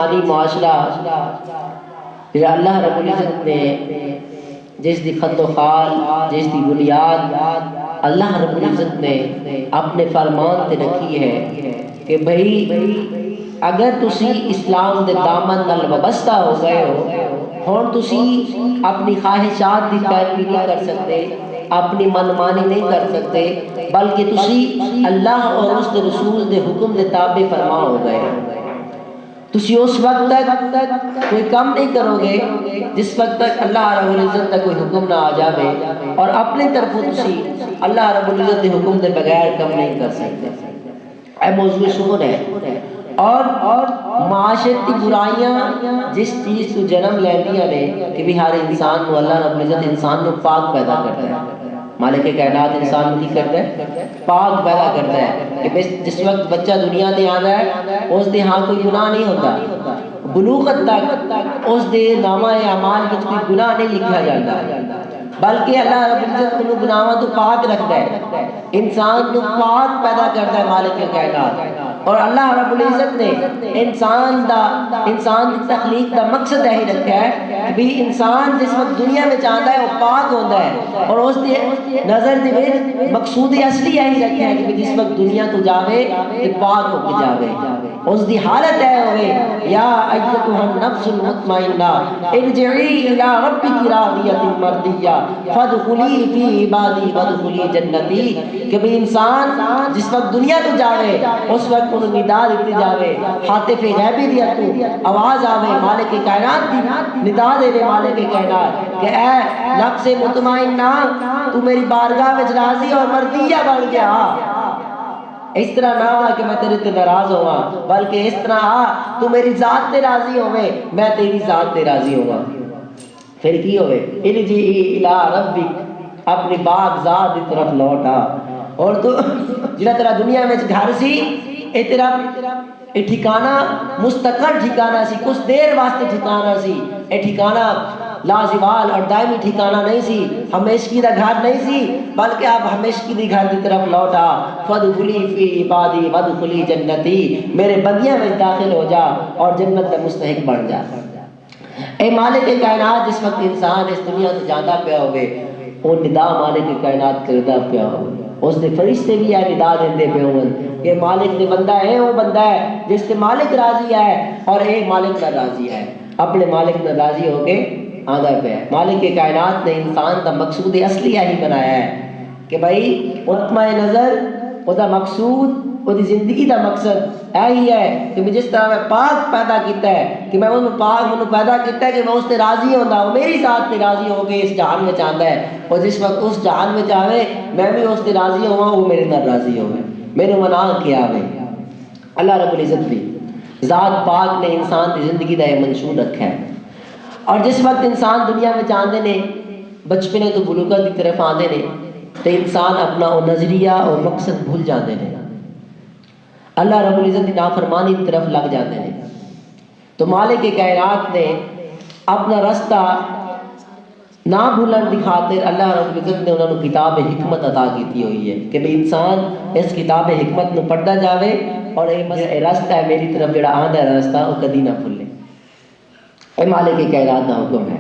ہماری معاشرہ اللہ رب العزت نے جس دی خط و خال جس دی بنیاد اللہ رب العزت نے اپنے فرمان تے رکھی ہے کہ بھئی اگر تسی اسلام دے دامن نال وابستہ ہو گئے ہو ہن تسی اپنی خواہشات دی پیروی نہیں کر سکتے، اپنی منمانی نہیں کر سکتے، بلکہ تسی اللہ اور اس دے رسول دے حکم دے تابع فرما ہو گئے۔ تسی اس وقت تک کوئی کام نہیں کرو گے جس وقت تک اللہ رب العزت تک کوئی حکم نہ آ جاوے، اور اپنی طرف تسی اللہ رب العزت کے حکم دے بغیر کم نہیں کر سکتے۔ اے موضوع شکر ہے اور معاشرتی برائیاں جس چیز کو جنم لیندیاں نے کہ بھی ہر انسان کو اللہ رب العزت انسان کو پاک پیدا کرتا ہے۔ مالک کائنات انسان کی کرتا ہے پاک پیدا کرتا ہے کہ جس وقت بچہ دنیا تے آتا ہے اس دے ہاں کوئی گناہ نہیں ہوتا، بلوغت تک اس دے نامہ اعمال وچ کوئی گناہ نہیں لکھا جاتا، بلکہ اللہ رب العزت کو گناہاں تو پاک رکھتا ہے، انسان کو پاک پیدا کرتا ہے مالک کائنات۔ اور اللہ رب العزت نے انسان کی تخلیق دا مقصد یہی رکھا ہے کہ بھی انسان جس وقت دنیا میں چاہتا ہے وہ پاک ہوتا ہے، اور اس دی نظر دے وچ مقصود اصلی یہی رکھا ہے کہ جس وقت دنیا تو جاوے تے پاک ہو کے جاوے، اس دی حالت ہے ہوئے یا ایتھا النفس المطمئنہ ارجعی الی ربک راضیۃ مرضیہ فادخلی فی عبادی وادخلی جنتی، کہ بھی انسان جس وقت دنیا تو جاوے اس وقت انہوں ندا دیتی جاوے، حاطف غیبی دیا تو آواز آوے مالک کائنات دی ندا دے وے مالک کائنات کہ اے نفس مطمئنہ تو میری بارگاہ وچ راضی اور مرضیہ بن گیا۔ اس طرح نہ ہوا کہ میں تیرے تے ناراض ہوا، بلکہ اس طرح تو میری ذات تے راضی ہوئے میں تیری ذات تے راضی ہوا۔ پھر کی ہوئے ارجعی الی ربک، اپنی پاک ذات کی طرف لوٹا، اور تو جڑا تیرا دنیا میں گھر سی اے تیرا اے ٹھکانہ مستقر ٹھکانہ سی، کچھ دیر واسطے ٹھکانہ سی، اے ٹھکانہ لازوال اور دائمی ٹھکانہ نہیں سی، ہمیشگی دا گھر نہیں سی، بلکہ آپ ہمیشگی دی گھر دی طرف لوٹا۔ فادخلی فی عبادی وادخلی جنتی، میرے بندیاں میں داخل ہو جا اور جنت دا مستحق بن جا۔ اے مالک کائنات جس وقت انسان اس دنیا سے جانا پیا ہوئے وہ ندا مالک کائنات کردہ پیا ہوئے، اس نے فرشتے بھی ہے ندا دیندے پہ ہوئے کہ مالک نے بندہ ہے وہ بندہ ہے جس سے مالک راضی ہے، اور ایک مالک نہ راضی ہے، اپنے مالک نہ راضی ہو کے آدھا پہ ہے۔ مالک کائنات نے انسان کا مقصود اصلی یہی بنایا ہے کہ بھائی مطمع نظر وہ دا مقصود وہ دی زندگی دا مقصد یہی ہے کہ جس طرح میں پاک پیدا کیتا ہے کہ میں انہوں پاک انہوں پیدا کیتا ہے کہ میں اس سے راضی ہوندہ وہ میری ذات سے راضی ہو کے اس جہان میں چاہتا ہے، اور جس وقت اس جہان میں چاہے میں بھی اس سے راضی ہوا وہ میرے نہ راضی ہوئے، میرے مناہ کیا ہوئے۔ اللہ رب العزت بھی ذات پاک نے انسان کی زندگی دا یہ منشور رکھا ہے، اور جس وقت انسان دنیا میں چاہتے نے بچپنے تو بلوغت کی طرف آتے نے تو انسان اپنا وہ نظریہ اور مقصد بھول جاتے ہیں، اللہ رب العزت کی نافرمانی کی طرف لگ جاتے ہیں۔ تو مالک کائنات نے اپنا رستہ نہ بھولن دی خاطر اللہ رب العزت نے انہوں نے کتاب حکمت عطا کی ہوئی ہے کہ بھئی انسان اس کتاب حکمت نو پڑھتا جاوے اور اے رستہ ہے میری طرف جڑا آندہ رستہ وہ کدی نہ بھولے۔ اے مالک کائنات دا حکم ہے۔